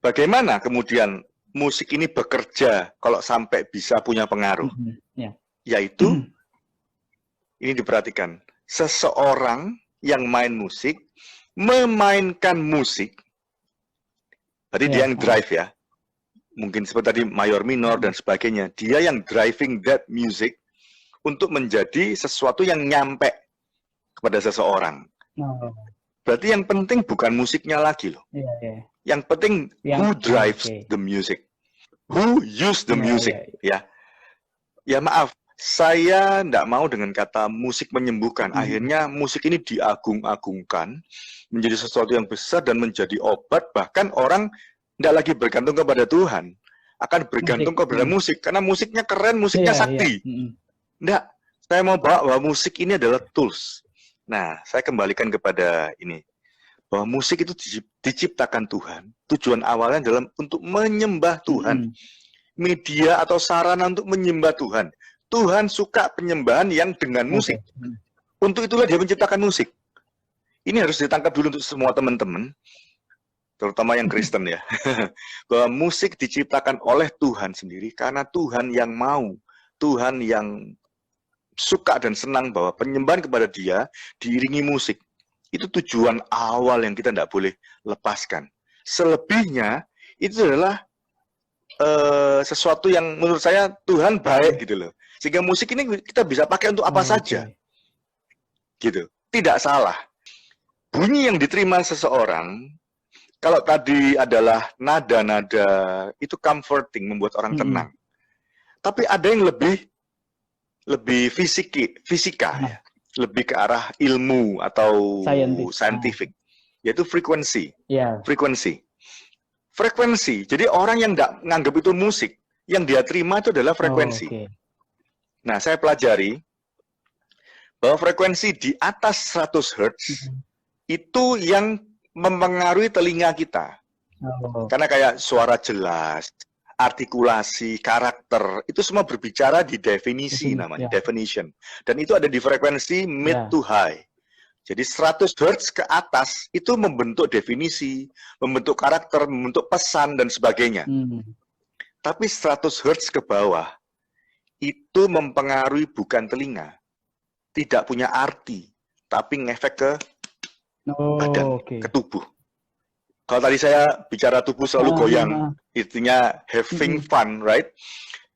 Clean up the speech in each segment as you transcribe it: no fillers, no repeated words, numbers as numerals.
bagaimana kemudian musik ini bekerja kalau sampai bisa punya pengaruh? Ya. Yaitu, ini diperhatikan, seseorang yang main musik, memainkan musik, berarti dia yang drive ya, mungkin seperti tadi mayor minor dan sebagainya, dia yang driving that music untuk menjadi sesuatu yang nyampe kepada seseorang. Berarti yang penting bukan musiknya lagi loh. Yang penting who drives the music, who use the music. Ya maaf, saya tidak mau dengan kata musik menyembuhkan. Akhirnya musik ini diagung-agungkan, menjadi sesuatu yang besar dan menjadi obat. Bahkan orang tidak lagi bergantung kepada Tuhan, akan bergantung kepada musik. Karena musiknya keren, musiknya sakti. Tidak, saya mau bawa bahwa musik ini adalah tools. Nah, saya kembalikan kepada ini. Bahwa musik itu diciptakan Tuhan. Tujuan awalnya adalah untuk menyembah Tuhan. Media atau sarana untuk menyembah Tuhan. Tuhan suka penyembahan yang dengan musik. Untuk itulah dia menciptakan musik. Ini harus ditangkap dulu untuk semua teman-teman, terutama yang Kristen ya. Bahwa musik diciptakan oleh Tuhan sendiri karena Tuhan yang mau. Tuhan yang suka dan senang bahwa penyembahan kepada dia diiringi musik. Itu tujuan awal yang kita tidak boleh lepaskan. Selebihnya, itu adalah sesuatu yang menurut saya Tuhan baik gitu loh. Sehingga musik ini kita bisa pakai untuk apa saja. Gitu. Tidak salah. Bunyi yang diterima seseorang, kalau tadi adalah nada-nada, itu comforting, membuat orang tenang. Tapi ada yang lebih fisika ya. Lebih ke arah ilmu atau scientific, yaitu frekuensi. Frekuensi. Jadi orang yang tidak menganggap itu musik, yang dia terima itu adalah frekuensi. Nah, saya pelajari bahwa frekuensi di atas 100 Hz itu yang mempengaruhi telinga kita. Karena kayak suara jelas, artikulasi, karakter, itu semua berbicara di definisi namanya, definition. Dan itu ada di frekuensi mid to high. Jadi 100 Hz ke atas itu membentuk definisi, membentuk karakter, membentuk pesan, dan sebagainya. Tapi 100 Hz ke bawah, itu mempengaruhi bukan telinga. Tidak punya arti, tapi ngefek ke badan, ke tubuh. Kalau tadi saya bicara tubuh selalu goyang, intinya having fun, right?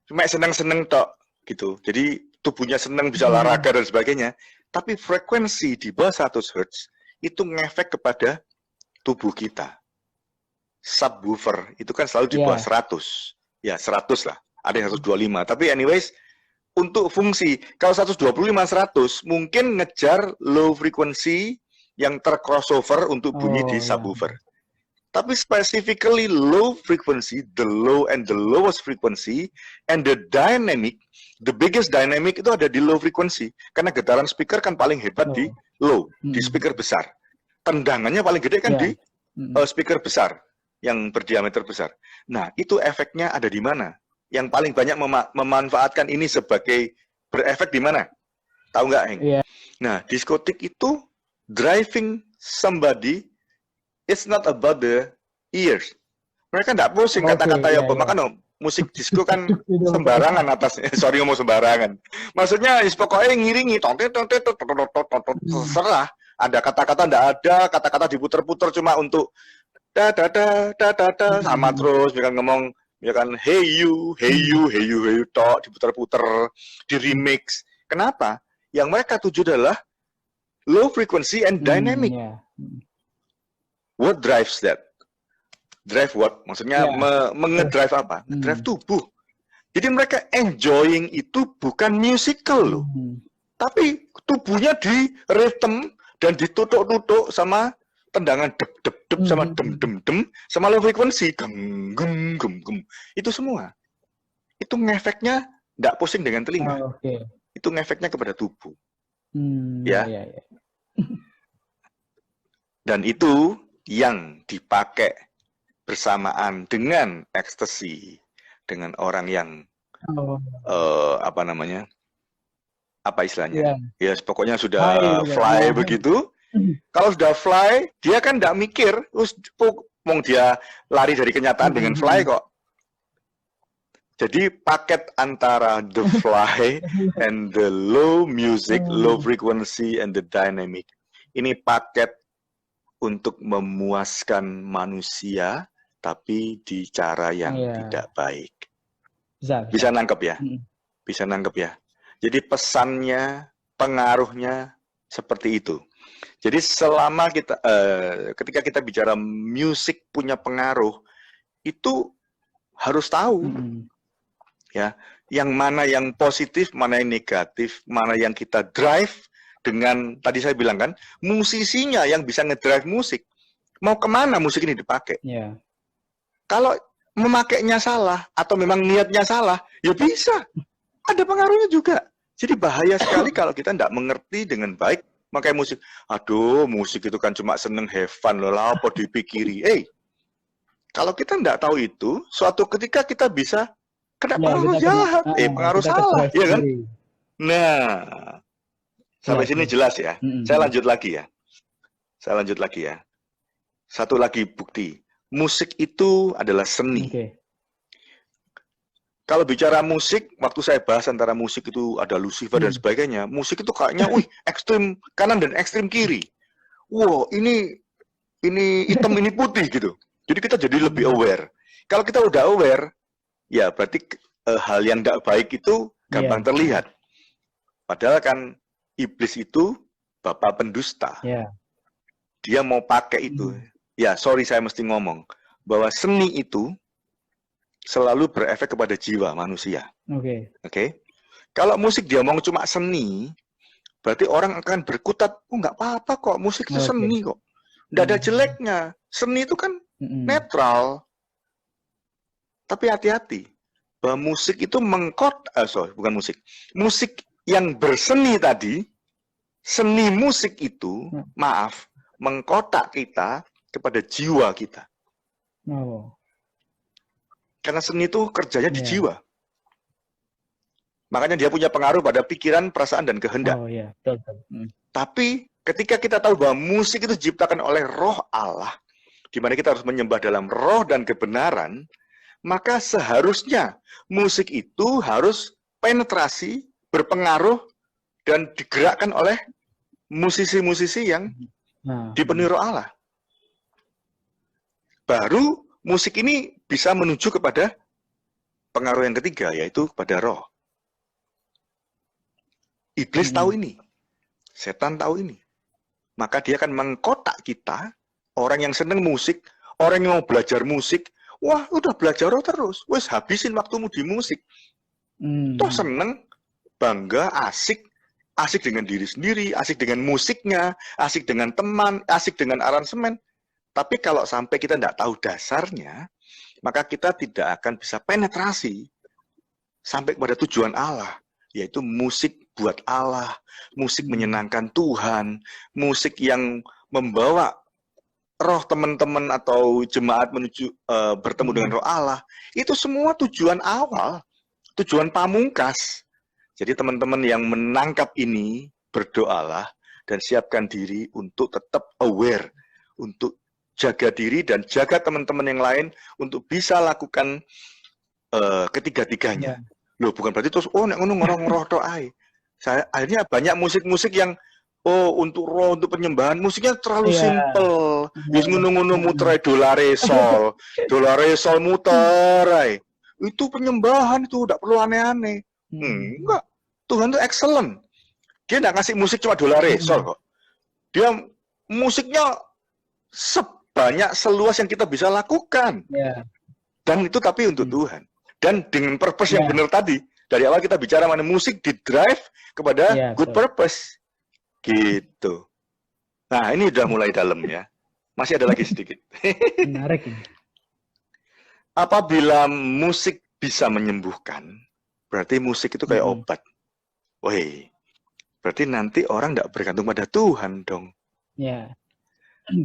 Cuma seneng-seneng tok, gitu. Jadi tubuhnya seneng, bisa olahraga dan sebagainya. Tapi frekuensi di bawah 100 Hz itu ngefek kepada tubuh kita. Subwoofer itu kan selalu di bawah 100. Ya, 100 lah. Ada yang 125. Tapi anyways, untuk fungsi, kalau 125-100 mungkin ngejar low frequency yang tercrossover untuk bunyi di subwoofer. Tapi specifically low frequency, the low and the lowest frequency, and the dynamic, the biggest dynamic itu ada di low frequency. Karena getaran speaker kan paling hebat di low, di speaker besar. Tendangannya paling gede kan di speaker besar, yang berdiameter besar. Nah, itu efeknya ada di mana? Yang paling banyak memanfaatkan ini sebagai berefek di mana? Tahu nggak, Heng? Nah, diskotik itu driving somebody. It's not about the ears. Mereka tidak pusing kata-kata ya, makanya musik disco kan sembarangan atasnya. Sorry ngomong sembarangan. Maksudnya pokoknya ngiringi, terserah. Ada kata-kata tidak ada, kata-kata diputer-puter cuma untuk sama terus, misalkan ngomong, misalkan hey you, tok, diputer-puter, di remix. Kenapa? Yang mereka tuju adalah low frequency and dynamic. What drives that? Drive what? Maksudnya mengedrive apa? Drive tubuh. Jadi mereka enjoying itu bukan musical loh. Tapi tubuhnya di rhythm dan ditutuk-tutuk sama tendangan dep-dep-dep sama dem-dem-dem sama low frequency gem gem gem gem. Itu semua. Itu ngefeknya enggak pusing dengan telinga. Itu ngefeknya kepada tubuh. Dan itu yang dipakai bersamaan dengan ekstasi, dengan orang yang apa istilahnya? Ya pokoknya sudah fly begitu. Kalau sudah fly, dia kan tidak mikir, Wong dia lari dari kenyataan dengan Fly kok. Jadi paket antara the Fly and the low music, low frequency and the dynamic. Ini paket untuk memuaskan manusia, tapi di cara yang tidak baik. Bisa nangkep ya? Bisa nangkep ya? Jadi pesannya, pengaruhnya seperti itu. Jadi selama kita, ketika kita bicara musik punya pengaruh, itu harus tahu. Ya, yang mana yang positif, mana yang negatif, mana yang kita drive dengan, tadi saya bilang kan, musisinya yang bisa ngedrive musik. Mau kemana musik ini dipakai? Kalau memakainya salah, atau memang niatnya salah, ya bisa. Ada pengaruhnya juga. Jadi bahaya sekali kalau kita tidak mengerti dengan baik, makanya musik. Aduh, musik itu kan cuma seneng have fun, loh, apa dipikiri. Kalau kita tidak tahu itu, suatu ketika kita bisa kena pengaruh jahat, pengaruh salah, ya kan? Nah, sampai sini jelas ya. Saya lanjut lagi ya. Satu lagi bukti. Musik itu adalah seni. Kalau bicara musik, waktu saya bahas antara musik itu ada Lucifer dan sebagainya, musik itu kayaknya, ekstrim kanan dan ekstrim kiri. Wow, ini hitam, ini putih gitu. Jadi kita jadi lebih aware. Kalau kita udah aware, ya berarti hal yang tidak baik itu gampang terlihat. Padahal kan iblis itu bapak pendusta. Dia mau pakai itu. Ya, sorry saya mesti ngomong bahwa seni itu selalu berefek kepada jiwa manusia. Oke. Kalau musik dia mau cuma seni, berarti orang akan berkutat, nggak apa-apa kok, musik itu seni kok. Nggak ada jeleknya. Seni itu kan netral. Tapi hati-hati, bahwa musik itu bukan musik. Musik yang berseni tadi, seni musik itu, mengkotak kita kepada jiwa kita. Karena seni itu kerjanya di jiwa. Makanya dia punya pengaruh pada pikiran, perasaan, dan kehendak. Tapi ketika kita tahu bahwa musik itu diciptakan oleh roh Allah, di mana kita harus menyembah dalam roh dan kebenaran, maka seharusnya musik itu harus penetrasi, berpengaruh, dan digerakkan oleh musisi-musisi yang dipenuhi roh Allah. Baru musik ini bisa menuju kepada pengaruh yang ketiga, yaitu kepada roh. Iblis tahu ini, setan tahu ini. Maka dia akan mengkotak kita, orang yang senang musik, orang yang mau belajar musik, wah, udah belajar terus. Wes habisin waktumu di musik. Toh seneng, bangga, asik dengan diri sendiri, asik dengan musiknya, asik dengan teman, asik dengan aransemen. Tapi kalau sampai kita tidak tahu dasarnya, maka kita tidak akan bisa penetrasi sampai pada tujuan Allah, yaitu musik buat Allah, musik menyenangkan Tuhan, musik yang membawa roh teman-teman atau jemaat menuju bertemu dengan roh Allah, itu semua tujuan awal, tujuan pamungkas. Jadi teman-teman yang menangkap ini, berdoalah dan siapkan diri untuk tetap aware, untuk jaga diri dan jaga teman-teman yang lain untuk bisa lakukan ketiga-tiganya. Loh, bukan berarti terus, nek ngono ngorong-ngoroh tok ae. Akhirnya banyak musik-musik yang untuk roh, untuk penyembahan, musiknya terlalu simple. Wis ngono-ngono muter dolare sol muter ae. Itu penyembahan, itu tidak perlu aneh-aneh. Enggak. Tuhan itu excellent. Dia tidak ngasih musik cuma dolare sol kok. Dia musiknya sebanyak seluas yang kita bisa lakukan. Dan itu tapi untuk Tuhan. Dan dengan purpose yang benar tadi. Dari awal kita bicara mana musik di drive kepada good purpose. Gitu. Nah, ini udah mulai dalam ya. Masih ada lagi sedikit. Menarik. Apabila musik bisa menyembuhkan, berarti musik itu kayak obat. Woi, berarti nanti orang tidak bergantung pada Tuhan dong.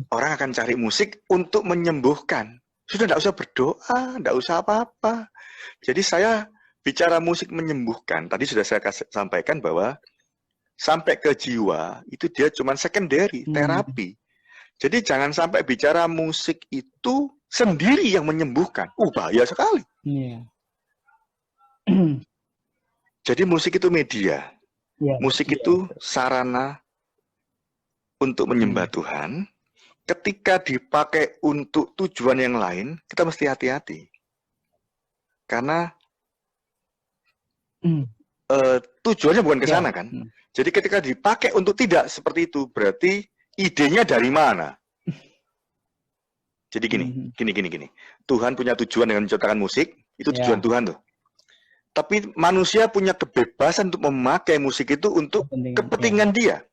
Orang akan cari musik untuk menyembuhkan. Sudah tidak usah berdoa, tidak usah apa-apa. Jadi saya bicara musik menyembuhkan, tadi sudah saya sampaikan bahwa sampai ke jiwa, itu dia cuma secondary, terapi. Jadi jangan sampai bicara musik itu sendiri yang menyembuhkan. Bahaya sekali. Iya. Jadi musik itu media. Iya, Musik iya, itu betul. sarana untuk menyembah Tuhan. Ketika dipakai untuk tujuan yang lain, kita mesti hati-hati. Karena tujuannya bukan ke sana kan. Jadi ketika dipakai untuk tidak seperti itu, berarti idenya dari mana? Jadi gini. Tuhan punya tujuan dengan menciptakan musik, itu tujuan Tuhan tuh. Tapi manusia punya kebebasan untuk memakai musik itu untuk kepentingan dia.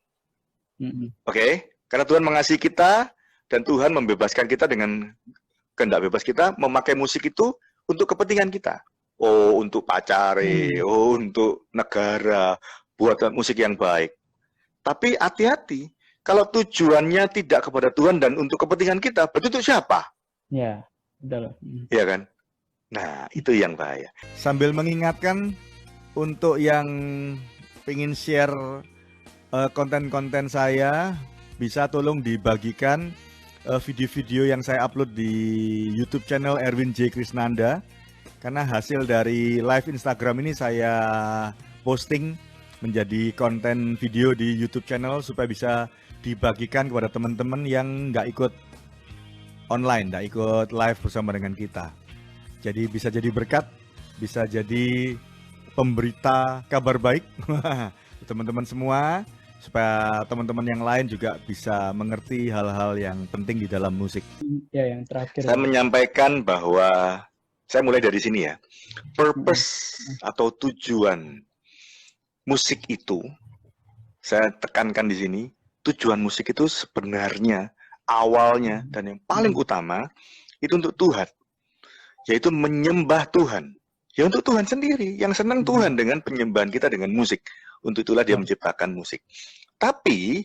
Oke? Karena Tuhan mengasihi kita dan Tuhan membebaskan kita dengan kehendak bebas kita memakai musik itu untuk kepentingan kita. Untuk pacare, untuk negara, buat musik yang baik. Tapi hati-hati, kalau tujuannya tidak kepada Tuhan dan untuk kepentingan kita, berarti untuk siapa? Ya, betul. Iya kan? Nah, itu yang bahaya. Sambil mengingatkan untuk yang ingin share konten-konten saya, bisa tolong dibagikan video-video yang saya upload di YouTube channel Erwin J. Krisnanda. Karena hasil dari live Instagram ini saya posting menjadi konten video di YouTube channel supaya bisa dibagikan kepada teman-teman yang nggak ikut online, nggak ikut live bersama dengan kita. Jadi bisa jadi berkat, bisa jadi pemberita kabar baik teman-teman semua, supaya teman-teman yang lain juga bisa mengerti hal-hal yang penting di dalam musik. Ya, yang terakhir. Saya menyampaikan bahwa, saya mulai dari sini ya, purpose atau tujuan musik itu, saya tekankan di sini, tujuan musik itu sebenarnya awalnya dan yang paling utama itu untuk Tuhan, yaitu menyembah Tuhan. Ya untuk Tuhan sendiri, yang senang Tuhan dengan penyembahan kita dengan musik. Untuk itulah dia menciptakan musik. Tapi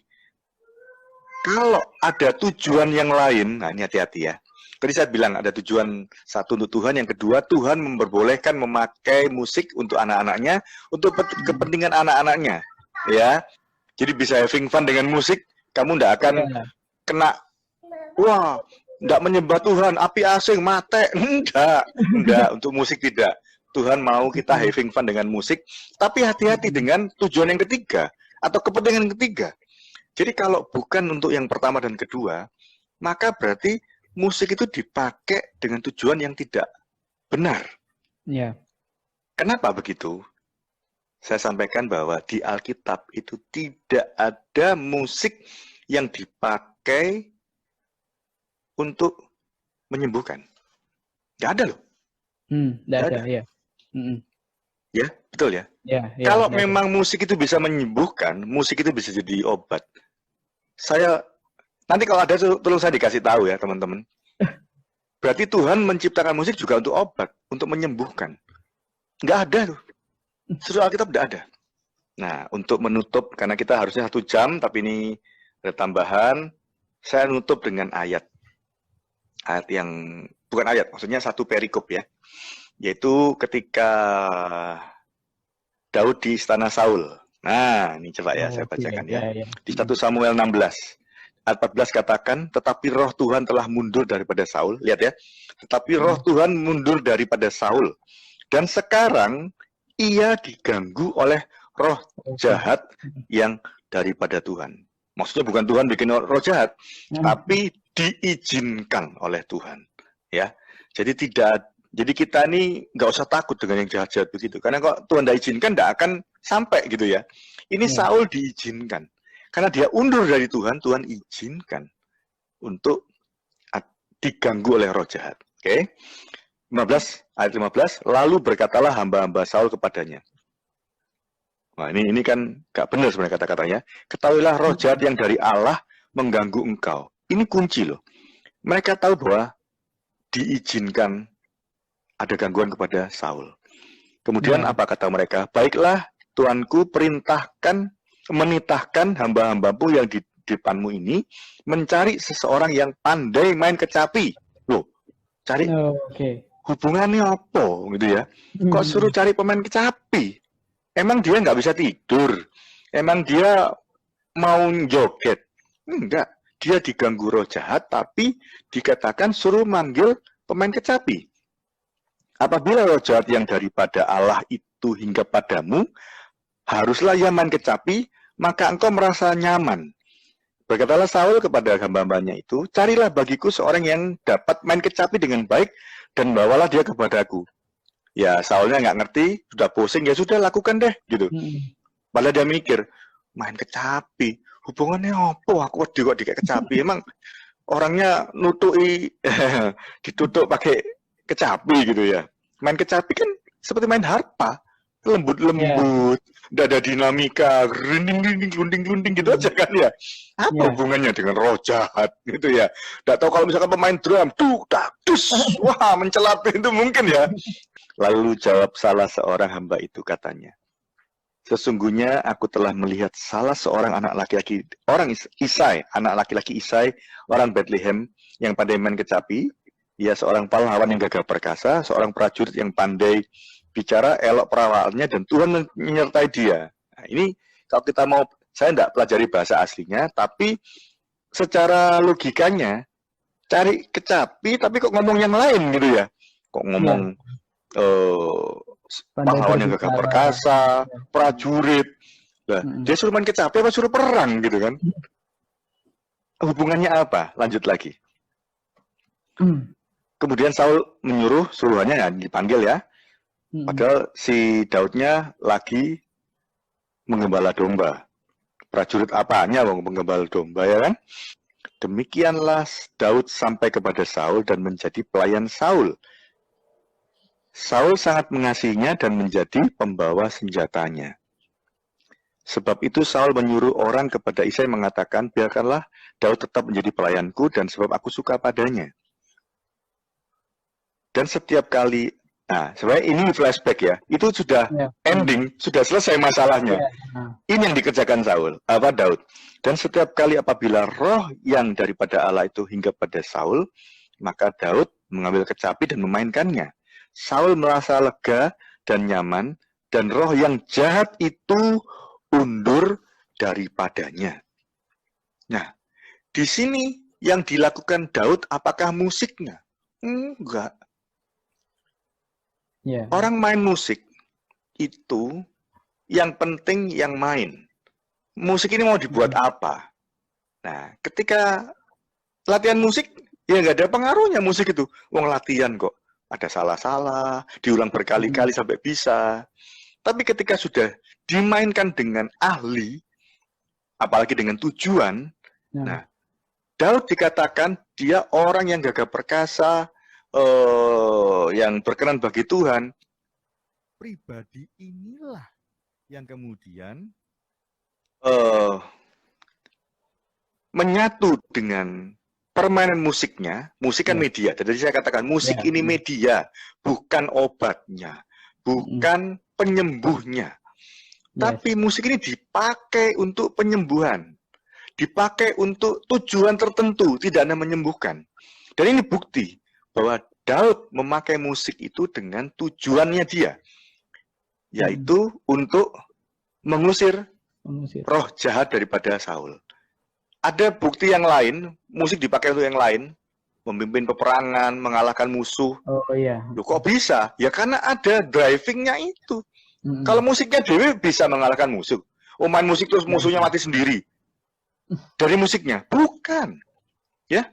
kalau ada tujuan yang lain, nah ini hati-hati ya. Tadi saya bilang ada tujuan satu untuk Tuhan, yang kedua Tuhan memperbolehkan memakai musik untuk anak-anaknya, untuk kepentingan anak-anaknya, ya. Jadi bisa having fun dengan musik, kamu tidak akan kena, wah, tidak menyembah Tuhan, api asing, mate, enggak, untuk musik tidak. Tuhan mau kita having fun dengan musik, tapi hati-hati dengan tujuan yang ketiga atau kepentingan yang ketiga. Jadi kalau bukan untuk yang pertama dan kedua, maka berarti musik itu dipakai dengan tujuan yang tidak benar. Ya. Kenapa begitu? Saya sampaikan bahwa di Alkitab itu tidak ada musik yang dipakai untuk menyembuhkan. Nggak ada loh. Nggak ada, ya. Ya, betul ya? Ya, kalau memang musik itu bisa menyembuhkan, musik itu bisa jadi obat. Nanti kalau ada, tolong saya dikasih tahu ya teman-teman. Berarti Tuhan menciptakan musik juga untuk obat, untuk menyembuhkan. Nggak ada tuh. Seluruh Alkitab tidak ada. Nah, untuk menutup, karena kita harusnya 1 jam, tapi ini ada tambahan, saya nutup dengan ayat. Ayat yang, bukan ayat, maksudnya satu perikop ya. Yaitu ketika Daud di istana Saul. Nah, ini coba ya, saya bacakan ya. Di 1 Samuel 16. Ayat 14 katakan, tetapi roh Tuhan telah mundur daripada Saul. Lihat ya. Tetapi roh Tuhan mundur daripada Saul. Dan sekarang ia diganggu oleh roh jahat yang daripada Tuhan. Maksudnya bukan Tuhan bikin roh jahat, tapi diizinkan oleh Tuhan. Ya, jadi kita ini nggak usah takut dengan yang jahat-jahat begitu. Karena kok Tuhan tidak izinkan, tidak akan sampai gitu ya. Ini Saul diizinkan. Karena dia undur dari Tuhan, Tuhan izinkan untuk diganggu oleh roh jahat. Oke. 15, ayat 15, lalu berkatalah hamba-hamba Saul kepadanya. Nah, ini kan gak benar sebenarnya kata-katanya. Ketahuilah roh jahat yang dari Allah mengganggu engkau. Ini kunci loh. Mereka tahu bahwa diizinkan ada gangguan kepada Saul. Kemudian apa kata mereka? Baiklah, Tuanku menitahkan hamba-hambamu yang di depanmu ini mencari seseorang yang pandai main kecapi. Loh, cari hubungannya apa gitu ya? Kok suruh cari pemain kecapi? Emang dia nggak bisa tidur? Emang dia mau joget? Enggak. dia diganggu roh jahat, tapi dikatakan suruh manggil pemain kecapi. Apabila roh jahat yang daripada Allah itu hingga padamu, haruslah ia main kecapi, maka engkau merasa nyaman. Berkatalah Saul kepada hamba-hambanya itu, carilah bagiku seorang yang dapat main kecapi dengan baik, dan bawalah dia kepadaku. Ya, Saulnya nggak ngerti, sudah pusing, ya sudah lakukan deh, gitu. Padahal dia mikir, main kecapi, hubungannya apa? Aku wedi kok dikek kecapi. Emang orangnya nutui, ditutup pakai kecapi gitu ya. Main kecapi kan seperti main harpa, lembut-lembut, nggak ada dinamika, glunding-glunding gitu aja kan ya. Apa hubungannya dengan roh jahat gitu ya? Nggak tahu kalau misalkan pemain drum, wah mencelat itu mungkin ya. Lalu jawab salah seorang hamba itu, katanya, sesungguhnya aku telah melihat salah seorang anak laki-laki, orang Isai, anak laki-laki Isai, orang Bethlehem, yang pandai main kecapi. Ia seorang pahlawan yang gagah perkasa, seorang prajurit yang pandai bicara, elok perawaannya, dan Tuhan menyertai dia. Nah, ini kalau kita mau, saya tidak pelajari bahasa aslinya, tapi secara logikanya, cari kecapi, tapi kok ngomong yang lain gitu ya. Kok ngomong pahlawan yang gagah perkasa, prajurit. Nah, dia suruh main kecapi apa suruh perang gitu kan? Hubungannya apa? Lanjut lagi. Kemudian Saul menyuruh suruhannya dipanggil ya. Padahal si Daudnya lagi menggembala domba. Prajurit apanya mau menggembala domba ya kan? Demikianlah Daud sampai kepada Saul dan menjadi pelayan Saul. Saul sangat mengasihinya dan menjadi pembawa senjatanya. Sebab itu Saul menyuruh orang kepada Isai mengatakan, biarkanlah Daud tetap menjadi pelayanku dan sebab aku suka padanya. Dan setiap kali, nah sebenarnya ini flashback ya, itu sudah ending, sudah selesai masalahnya. Ini yang dikerjakan Daud. Dan setiap kali apabila roh yang daripada Allah itu hingga pada Saul, maka Daud mengambil kecapi dan memainkannya. Saul merasa lega dan nyaman, dan roh yang jahat itu undur daripadanya. Nah, di sini yang dilakukan Daud apakah musiknya? Enggak. Orang main musik itu yang penting yang main. Musik ini mau dibuat apa? Nah, ketika latihan musik, ya nggak ada pengaruhnya musik itu. Wong latihan kok. Ada salah-salah, diulang berkali-kali sampai bisa. Tapi ketika sudah dimainkan dengan ahli, apalagi dengan tujuan, nah, Daud dikatakan dia orang yang gagah perkasa, yang berkenan bagi Tuhan. Pribadi inilah yang kemudian menyatu dengan permainan musiknya. Musik kan media. Jadi saya katakan musik ini media, bukan obatnya, bukan penyembuhnya. Tapi musik ini dipakai untuk penyembuhan, dipakai untuk tujuan tertentu, tidak hanya menyembuhkan. Dan ini bukti bahwa Daud memakai musik itu dengan tujuannya dia, yaitu untuk mengusir roh jahat daripada Saul. Ada bukti yang lain, musik dipakai untuk yang lain, memimpin peperangan, mengalahkan musuh. Loh, kok bisa? Ya karena ada drivingnya itu. Kalau musiknya dewi bisa mengalahkan musuh. Oh, main musik terus musuhnya mati sendiri. Dari musiknya? Bukan. Ya.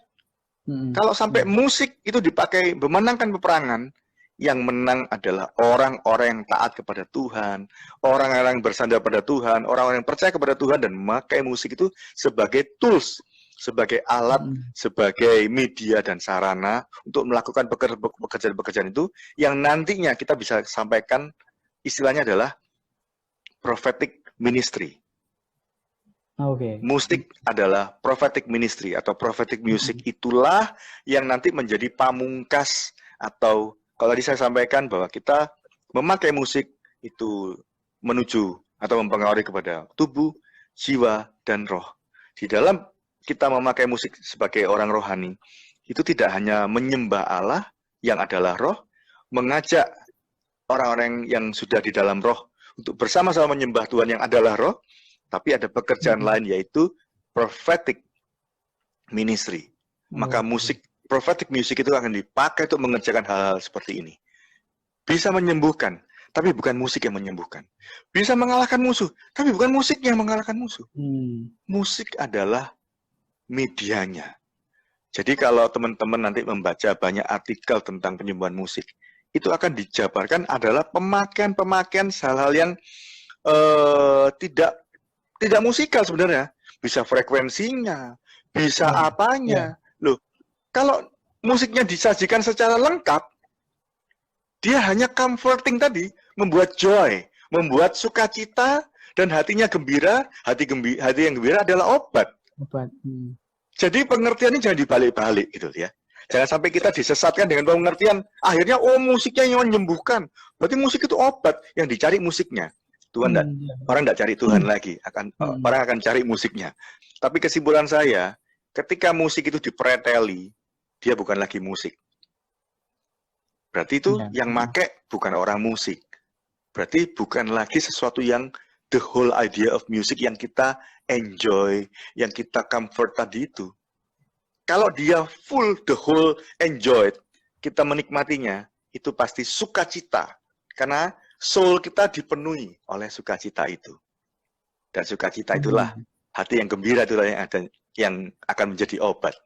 Kalau sampai musik itu dipakai memenangkan peperangan, yang menang adalah orang-orang yang taat kepada Tuhan, orang-orang yang bersandar pada Tuhan, orang-orang yang percaya kepada Tuhan dan memakai musik itu sebagai tools, sebagai alat, sebagai media dan sarana untuk melakukan pekerjaan-pekerjaan itu yang nantinya kita bisa sampaikan istilahnya adalah prophetic ministry. Musik adalah prophetic ministry atau prophetic music. Itulah yang nanti menjadi pamungkas, atau kalau tadi saya sampaikan bahwa kita memakai musik itu menuju atau mempengaruhi kepada tubuh, jiwa, dan roh. Di dalam kita memakai musik sebagai orang rohani, itu tidak hanya menyembah Allah yang adalah roh, mengajak orang-orang yang sudah di dalam roh untuk bersama-sama menyembah Tuhan yang adalah roh, tapi ada pekerjaan lain yaitu prophetic ministry. Maka Oke. musik, prophetic music itu akan dipakai untuk mengerjakan hal-hal seperti ini. Bisa menyembuhkan, tapi bukan musik yang menyembuhkan. Bisa mengalahkan musuh, tapi bukan musik yang mengalahkan musuh. Musik adalah medianya. Jadi kalau teman-teman nanti membaca banyak artikel tentang penyembuhan musik, itu akan dijabarkan adalah pemakaian hal-hal yang tidak musikal sebenarnya. Bisa frekuensinya, bisa apanya. Loh, kalau musiknya disajikan secara lengkap, dia hanya comforting tadi, membuat joy, membuat sukacita, dan hatinya gembira. Hati yang gembira adalah obat. Jadi pengertiannya jangan dibalik-balik gitu ya. Jangan sampai kita disesatkan dengan pengertian akhirnya musiknya yang menyembuhkan. Berarti musik itu obat, yang dicari musiknya. Orang tidak cari Tuhan lagi, orang akan cari musiknya. Tapi kesimpulan saya, ketika musik itu dipreteli, dia bukan lagi musik. Berarti itu yang make bukan orang musik. Berarti bukan lagi sesuatu yang the whole idea of music yang kita enjoy, yang kita comfort tadi itu. Kalau dia full, the whole enjoyed, kita menikmatinya, itu pasti sukacita. Karena soul kita dipenuhi oleh sukacita itu. Dan sukacita itulah, hati yang gembira itulah yang akan menjadi obat.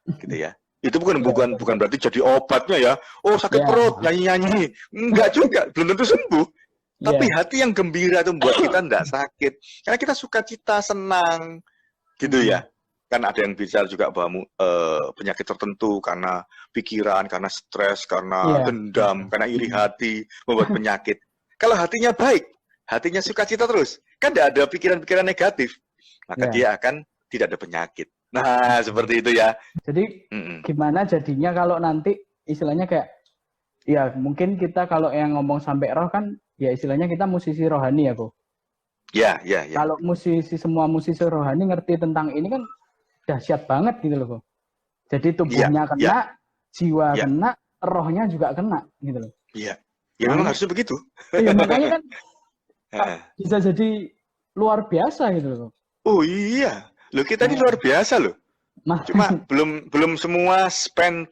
Gitu ya. Itu bukan berarti jadi obatnya ya. Oh sakit perut, nyanyi-nyanyi. Enggak juga, belum tentu sembuh. Tapi hati yang gembira itu membuat kita tidak sakit. Karena kita sukacita, senang. Gitu ya. Kan ada yang bicara juga bahwa penyakit tertentu karena pikiran, karena stres, karena dendam, karena iri hati membuat penyakit. Kalau hatinya baik, hatinya sukacita terus, kan tidak ada pikiran-pikiran negatif, maka dia akan tidak ada penyakit. Nah, seperti itu ya. Jadi gimana jadinya kalau nanti istilahnya kayak, ya mungkin kita kalau yang ngomong sampai roh kan, ya istilahnya kita musisi rohani ya, kok. Ya. Kalau semua musisi rohani ngerti tentang ini kan dahsyat banget gitu loh, kok. Jadi tubuhnya kena, jiwa kena, rohnya juga kena gitu loh. Iya. Ya memang harusnya begitu. Iya, makanya kan bisa jadi luar biasa gitu loh. Oh iya. Loh kita ini luar biasa loh. Cuma belum semua spend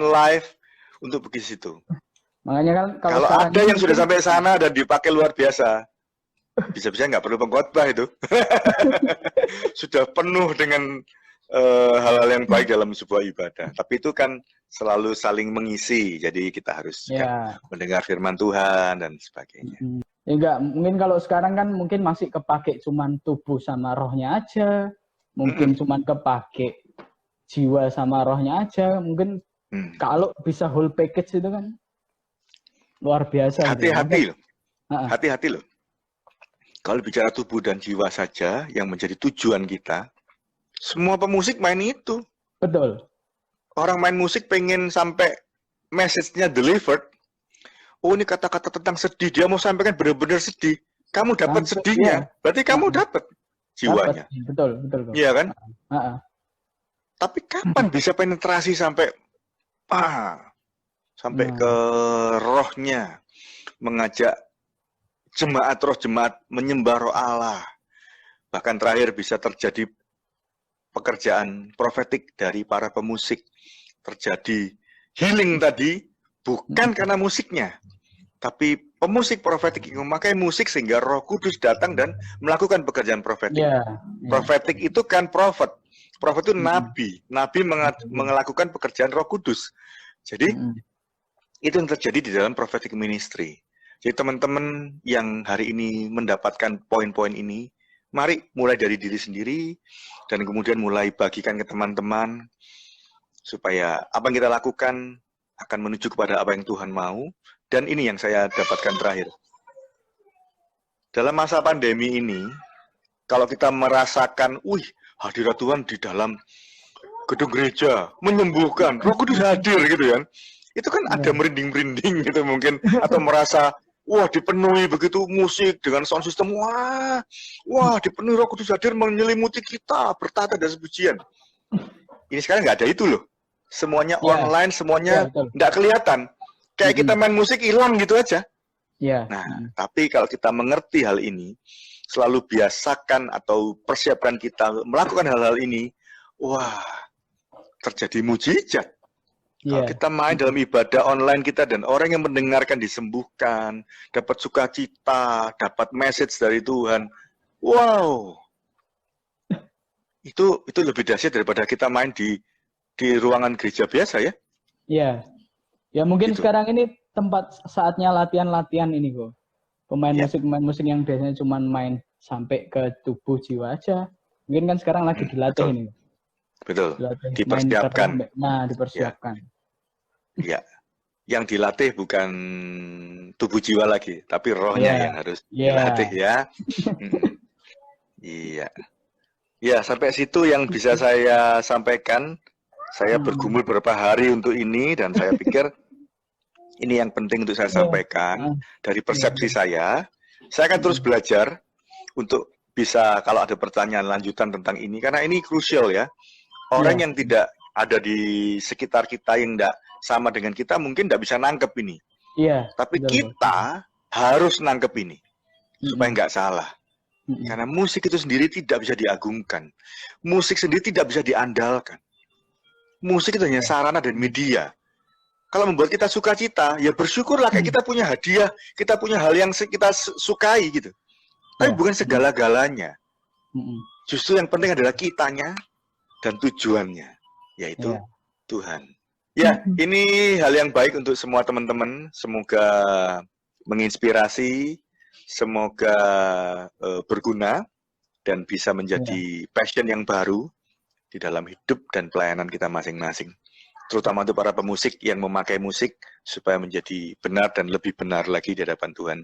life untuk pergi situ. Makanya kan kalau ada yang sudah sampai sana dan dipakai luar biasa, bisa-bisa nggak perlu pengkhotbah itu. Sudah penuh dengan hal-hal yang baik dalam sebuah ibadah. Tapi itu kan selalu saling mengisi. Jadi kita harus mendengar firman Tuhan dan sebagainya. Enggak, mungkin kalau sekarang kan mungkin masih kepake cuman tubuh sama rohnya aja. Mungkin cuman kepake jiwa sama rohnya aja. Mungkin kalau bisa whole package itu kan luar biasa. Hati-hati loh. Hati-hati loh. Kalau bicara tubuh dan jiwa saja yang menjadi tujuan kita, semua pemusik main itu. Betul. Orang main musik pengen sampai message-nya delivered. Oh ini kata-kata tentang sedih, dia mau sampaikan benar-benar sedih. Kamu dapat sedihnya, berarti kamu dapat jiwanya. Betul. Iya kan? Tapi kapan bisa penetrasi sampai ke rohnya, mengajak jemaat menyembah roh Allah. Bahkan terakhir bisa terjadi pekerjaan profetik dari para pemusik. Terjadi healing tadi, bukan karena musiknya. Tapi pemusik profetik yang memakai musik sehingga Roh Kudus datang dan melakukan pekerjaan profetik. Profetik itu kan prophet. Prophet itu nabi. Nabi melakukan pekerjaan Roh Kudus. Jadi itu yang terjadi di dalam prophetic ministry. Jadi teman-teman yang hari ini mendapatkan poin-poin ini, mari mulai dari diri sendiri dan kemudian mulai bagikan ke teman-teman supaya apa yang kita lakukan akan menuju kepada apa yang Tuhan mau. Dan ini yang saya dapatkan terakhir. Dalam masa pandemi ini, kalau kita merasakan, hadirat Tuhan di dalam gedung gereja, menyembuhkan, Roh Kudus hadir gitu kan. Itu kan ada merinding-merinding gitu mungkin, atau merasa, dipenuhi begitu musik dengan sound system, dipenuhi Roh Kudus hadir menyelimuti kita, bertata dan sepujian. Ini sekarang nggak ada itu loh. Semuanya online, semuanya nggak kelihatan. Kayak kita main musik hilang gitu aja. Nah, tapi kalau kita mengerti hal ini, selalu biasakan atau persiapkan kita melakukan hal-hal ini, wah, terjadi mujizat. Kalau Iya. kita main dalam ibadah online kita dan orang yang mendengarkan disembuhkan, dapat sukacita, dapat message dari Tuhan. Wow. Itu lebih dahsyat daripada kita main di ruangan gereja biasa ya. Iya. Ya mungkin Gitu. sekarang ini tempat saatnya latihan-latihan ini kok. Pemain musik yang biasanya cuma main sampai ke tubuh jiwa aja. Mungkin kan sekarang lagi dilatih ini. Betul. Dilatih Dipersiapkan. Dipersiapkan. Ya. Yang dilatih bukan tubuh jiwa lagi, tapi rohnya yang harus dilatih ya. Iya. Ya, sampai situ yang bisa saya sampaikan. Saya bergumul beberapa hari untuk ini dan saya pikir ini yang penting untuk saya sampaikan dari persepsi saya. Saya akan terus belajar untuk bisa kalau ada pertanyaan lanjutan tentang ini karena ini krusial ya. Orang yang tidak ada di sekitar kita yang tidak sama dengan kita mungkin tidak bisa nangkep ini. Iya. Tapi kita harus nangkep ini supaya nggak salah. Karena musik itu sendiri tidak bisa diagungkan. Musik sendiri tidak bisa diandalkan. Musik itu hanya sarana dan media. Kalau membuat kita sukacita, ya bersyukurlah kayak kita punya hadiah, kita punya hal yang kita sukai gitu. Tapi bukan segala-galanya. Justru yang penting adalah kitanya dan tujuannya, yaitu Tuhan. Ya, ini hal yang baik untuk semua teman-teman. Semoga menginspirasi, semoga berguna, dan bisa menjadi passion yang baru di dalam hidup dan pelayanan kita masing-masing. Terutama untuk para pemusik yang memakai musik supaya menjadi benar dan lebih benar lagi di hadapan Tuhan.